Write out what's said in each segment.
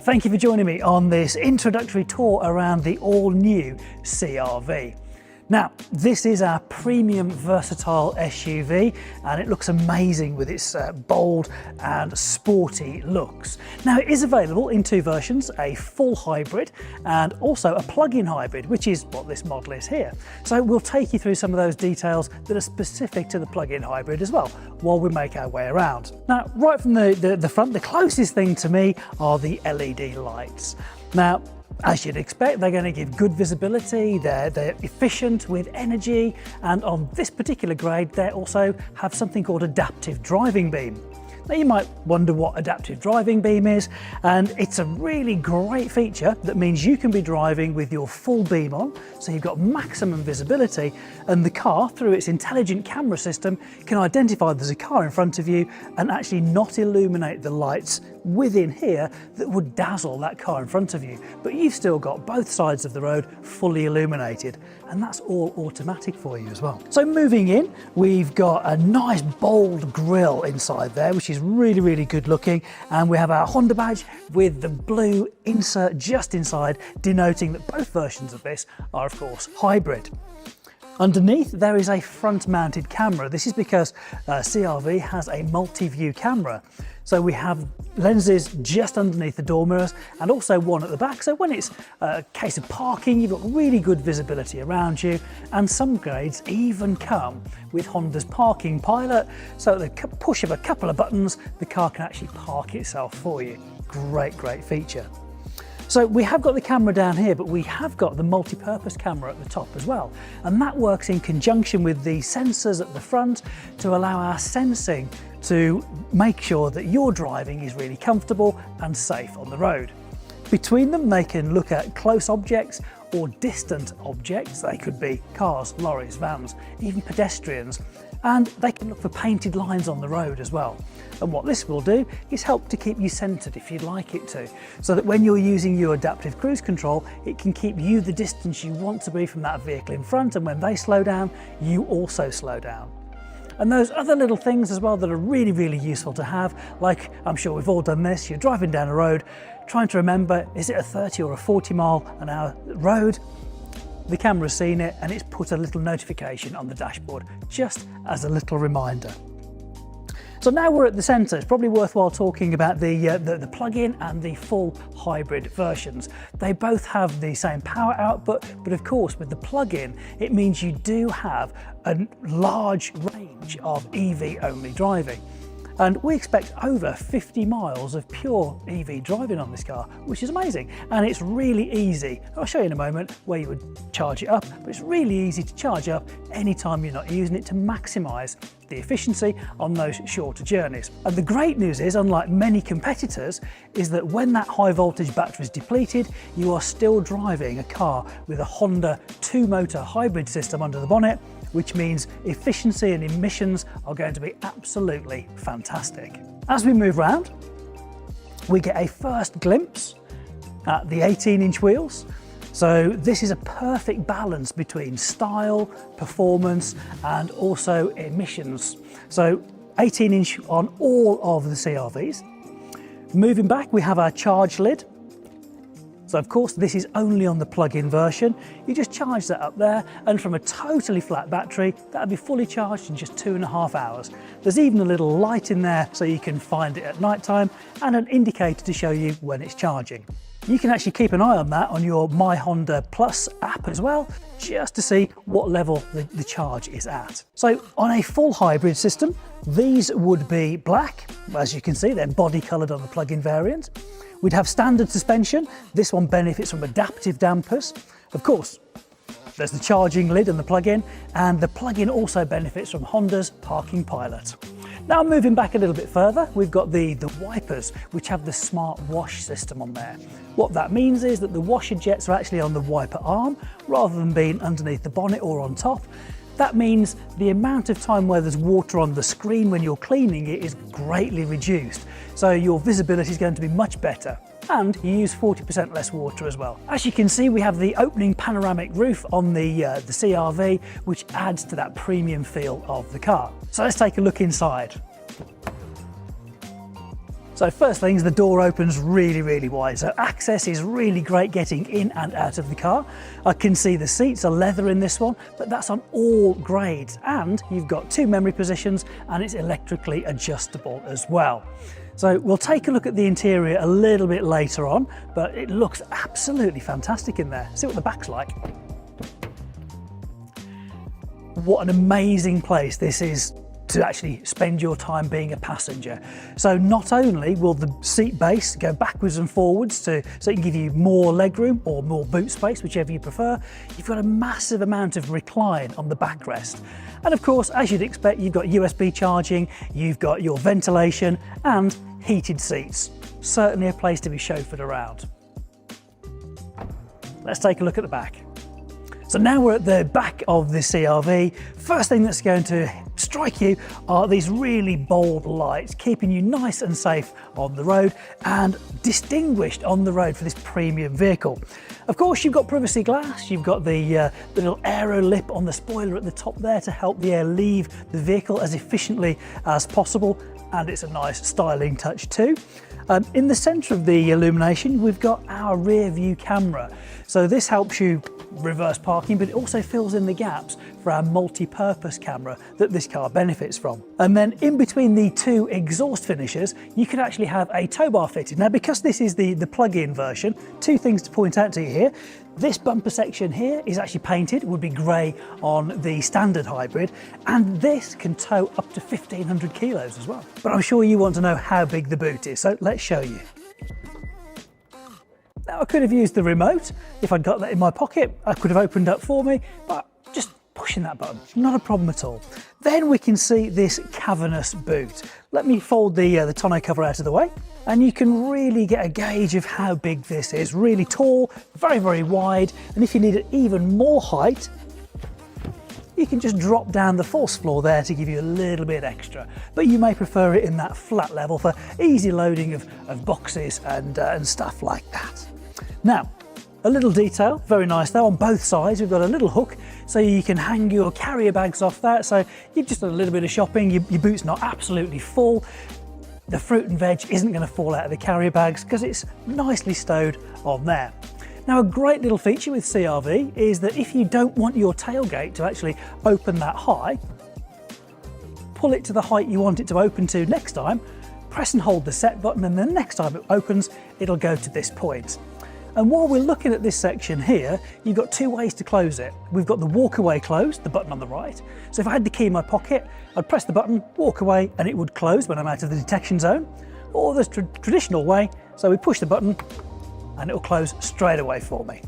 thank you for joining me on this introductory tour around the all-new CR-V. Now, this is our premium versatile SUV and it looks amazing with its bold and sporty looks. Now, it is available in two versions, a full hybrid and also a plug-in hybrid, which is what this model is here. So we'll take you through some of those details that are specific to the plug-in hybrid as well, while we make our way around. Now, right from the front, the closest thing to me are the LED lights. Now, as you'd expect, they're going to give good visibility, they're efficient with energy, and on this particular grade they also have something called adaptive driving beam. Now you might wonder what adaptive driving beam is, and it's a really great feature that means you can be driving with your full beam on, so you've got maximum visibility, and the car, through its intelligent camera system, can identify there's a car in front of you and actually not illuminate the lights within here that would dazzle that car in front of you. But you've still got both sides of the road fully illuminated, and that's all automatic for you as well. So moving in, we've got a nice bold grille inside there, which is really good looking, and we have our Honda badge with the blue insert just inside, denoting that both versions of this are of course hybrid. Underneath there is a front mounted camera. This is because CR-V has a multi-view camera. So we have lenses just underneath the door mirrors and also one at the back. So when it's a case of parking, you've got really good visibility around you, and some grades even come with Honda's parking pilot. So at the push of a couple of buttons, the car can actually park itself for you. Great feature. So we have got the camera down here, but we have got the multi-purpose camera at the top as well. And that works in conjunction with the sensors at the front to allow our sensing to make sure that your driving is really comfortable and safe on the road. Between them, they can look at close objects or distant objects. They could be cars, lorries, vans, even pedestrians. And they can look for painted lines on the road as well. And what this will do is help to keep you centered if you'd like it to, so that when you're using your adaptive cruise control, it can keep you the distance you want to be from that vehicle in front, and when they slow down, you also slow down. And those other little things as well that are really useful to have, like I'm sure we've all done this, you're driving down a road, trying to remember, is it a 30 or a 40 mile an hour road? The camera's seen it and it's put a little notification on the dashboard, just as a little reminder. So now we're at the centre, it's probably worthwhile talking about the plug-in and the full hybrid versions. They both have the same power output, but of course with the plug-in, it means you do have a large range of EV-only driving. And we expect over 50 miles of pure EV driving on this car, which is amazing. And it's really easy. I'll show you in a moment where you would charge it up, but it's really easy to charge up anytime you're not using it to maximise the efficiency on those shorter journeys. And the great news is, unlike many competitors, is that when that high voltage battery is depleted, you are still driving a car with a Honda 2-motor hybrid system under the bonnet, which means efficiency and emissions are going to be absolutely fantastic. As we move around, we get a first glimpse at the 18-inch wheels. So this is a perfect balance between style, performance, and also emissions. So 18-inch on all of the CR-Vs. Moving back, we have our charge lid. So of course this is only on the plug-in version. You just charge that up there, and from a totally flat battery, that'll be fully charged in just 2.5 hours. There's even a little light in there so you can find it at night time, and an indicator to show you when it's charging. You can actually keep an eye on that on your My Honda Plus app as well, just to see what level the charge is at. So on a full hybrid system, these would be black. As you can see, they're body coloured on the plug-in variant. We'd have standard suspension. This one benefits from adaptive dampers. Of course, there's the charging lid and the plug-in, and the plug-in also benefits from Honda's parking pilot. Now moving back a little bit further, we've got the wipers, which have the smart wash system on there. What that means is that the washer jets are actually on the wiper arm rather than being underneath the bonnet or on top. That means the amount of time where there's water on the screen when you're cleaning it is greatly reduced. So your visibility is going to be much better. And you use 40% less water as well. As you can see, we have the opening panoramic roof on the CR-V, which adds to that premium feel of the car. So let's take a look inside. So first things, the door opens really wide, so access is really great getting in and out of the car. I can see the seats are leather in this one, but that's on all grades, and you've got 2 memory positions and it's electrically adjustable as well. So we'll take a look at the interior a little bit later on, but it looks absolutely fantastic in there. See what the back's like. What an amazing place this is to actually spend your time being a passenger. So not only will the seat base go backwards and forwards so it can give you more legroom or more boot space, whichever you prefer, you've got a massive amount of recline on the backrest. And of course, as you'd expect, you've got USB charging, you've got your ventilation and heated seats. Certainly a place to be chauffeured around. Let's take a look at the back. So now we're at the back of the CR-V. First thing that's going to strike you are these really bold lights, keeping you nice and safe on the road and distinguished on the road for this premium vehicle. Of course, you've got privacy glass, you've got the little aero lip on the spoiler at the top there to help the air leave the vehicle as efficiently as possible, and it's a nice styling touch too. In the centre of the illumination, we've got our rear view camera. So this helps you reverse parking, but it also fills in the gaps for our multi-purpose camera that this car benefits from. And then in between the 2 exhaust finishers, you can actually have a tow bar fitted. Now, because this is the plug-in version, 2 things to point out to you here. This bumper section here is actually painted, it would be grey on the standard hybrid, and this can tow up to 1,500 kilos as well. But I'm sure you want to know how big the boot is, so let's show you. Now, I could have used the remote. If I'd got that in my pocket, I could have opened up for me, but just pushing that button, not a problem at all. Then we can see this cavernous boot. Let me fold the tonneau cover out of the way, and you can really get a gauge of how big this is. Really tall, very wide, and if you need even more height, you can just drop down the false floor there to give you a little bit extra, but you may prefer it in that flat level for easy loading of boxes and stuff like that. Now, a little detail, very nice though, on both sides we've got a little hook so you can hang your carrier bags off that, so you've just done a little bit of shopping, your boot's not absolutely full, the fruit and veg isn't going to fall out of the carrier bags because it's nicely stowed on there. Now, a great little feature with CR-V is that if you don't want your tailgate to actually open that high, pull it to the height you want it to open to next time, press and hold the set button, and the next time it opens, it'll go to this point. And while we're looking at this section here, you've got 2 ways to close it. We've got the walk away close, the button on the right. So if I had the key in my pocket, I'd press the button, walk away, and it would close when I'm out of the detection zone. Or the traditional way, so we push the button and it'll close straight away for me.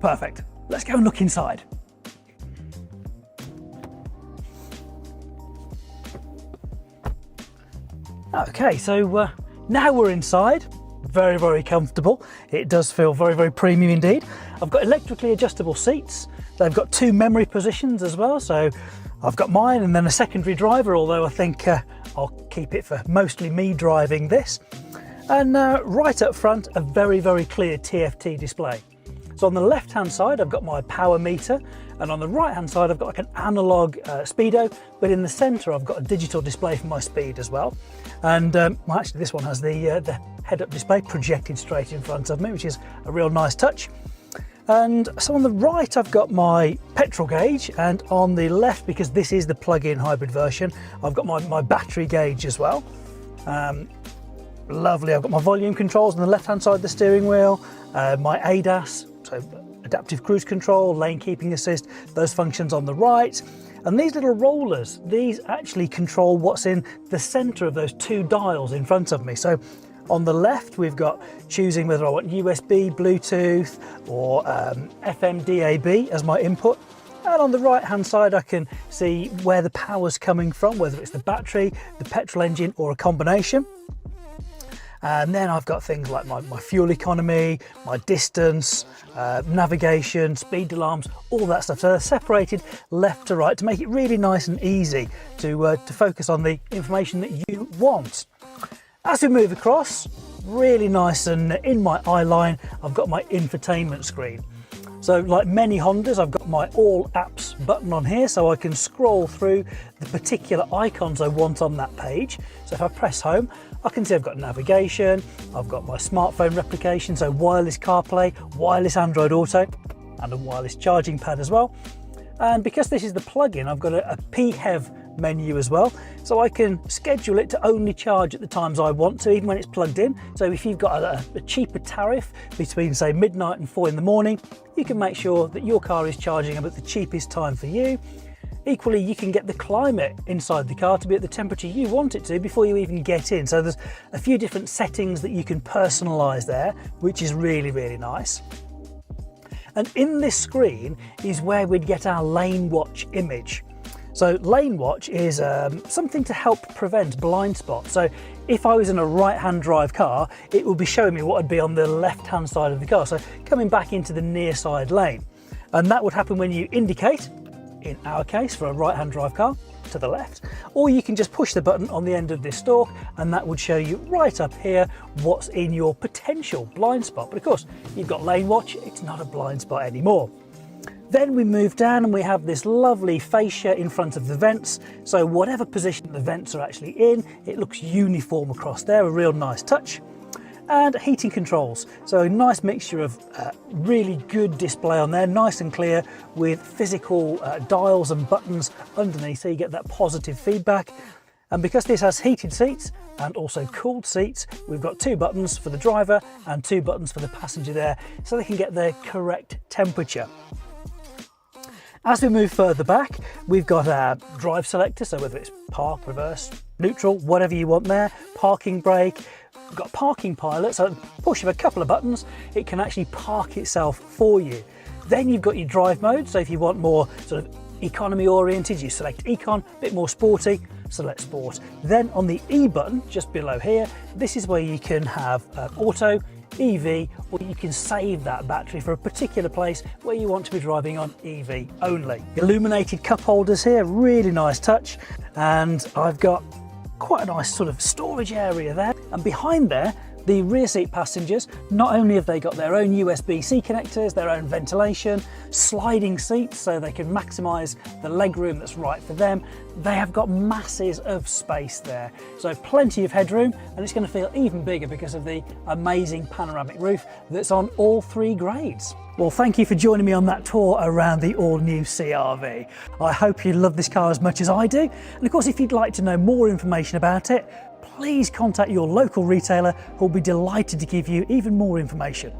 Perfect. Let's go and look inside. Okay, so now we're inside. Very comfortable. It does feel very premium indeed. I've got electrically adjustable seats. They've got 2 memory positions as well, so I've got mine and then a secondary driver, although I think I'll keep it for mostly me driving this. And right up front, a very clear TFT display. So on the left hand side, I've got my power meter, and on the right hand side, I've got like an analog speedo, but in the center, I've got a digital display for my speed as well. And well, actually this one has the head-up display projected straight in front of me, which is a real nice touch. And so on the right, I've got my petrol gauge, and on the left, because this is the plug-in hybrid version, I've got my battery gauge as well. Lovely, I've got my volume controls on the left-hand side of the steering wheel, my ADAS, so adaptive cruise control, lane keeping assist, those functions on the right. And these little rollers, these actually control what's in the center of those 2 dials in front of me. So on the left, we've got choosing whether I want USB, Bluetooth, or FM DAB as my input. And on the right hand side, I can see where the power's coming from, whether it's the battery, the petrol engine, or a combination. And then I've got things like my fuel economy, my distance, navigation, speed alarms, all that stuff. So they're separated left to right to make it really nice and easy to focus on the information that you want. As we move across, really nice and in my eye line, I've got my infotainment screen. So like many Hondas, I've got my all apps button on here so I can scroll through the particular icons I want on that page. So if I press home, I can see I've got navigation, I've got my smartphone replication, so wireless CarPlay, wireless Android Auto, and a wireless charging pad as well. And because this is the plug-in, I've got a PHEV menu as well, so I can schedule it to only charge at the times I want to, even when it's plugged in. So if you've got a cheaper tariff between say midnight and 4 in the morning, you can make sure that your car is charging at the cheapest time for you. Equally, you can get the climate inside the car to be at the temperature you want it to before you even get in. So there's a few different settings that you can personalize there, which is really, really nice. And in this screen is where we'd get our lane watch image. So lane watch is something to help prevent blind spot. So if I was in a right-hand drive car, it will be showing me what would be on the left-hand side of the car. So coming back into the near side lane. And that would happen when you indicate, in our case, for a right-hand drive car, to the left. Or you can just push the button on the end of this stalk and that would show you right up here what's in your potential blind spot. But of course, you've got lane watch, it's not a blind spot anymore. Then we move down and we have this lovely fascia in front of the vents. So whatever position the vents are actually in, it looks uniform across there, a real nice touch. And heating controls. So a nice mixture of really good display on there, nice and clear with physical dials and buttons underneath, so you get that positive feedback. And because this has heated seats and also cooled seats, we've got 2 buttons for the driver and 2 buttons for the passenger there, so they can get the correct temperature. As we move further back, we've got our drive selector, so whether it's park, reverse, neutral, whatever you want there, parking brake. We've got parking pilot, so push of a couple of buttons, it can actually park itself for you. Then you've got your drive mode, so if you want more sort of economy oriented, you select Econ, a bit more sporty, select Sport. Then on the E button, just below here, this is where you can have Auto, EV, or you can save that battery for a particular place where you want to be driving on EV only. Illuminated cup holders here, really nice touch, and I've got quite a nice sort of storage area there. And behind there, the rear seat passengers, not only have they got their own USB-C connectors, their own ventilation, sliding seats so they can maximise the legroom that's right for them, they have got masses of space there. So plenty of headroom, and it's going to feel even bigger because of the amazing panoramic roof that's on all 3 grades. Well, thank you for joining me on that tour around the all-new CR-V. I hope you love this car as much as I do. And of course, if you'd like to know more information about it, please contact your local retailer who'll be delighted to give you even more information.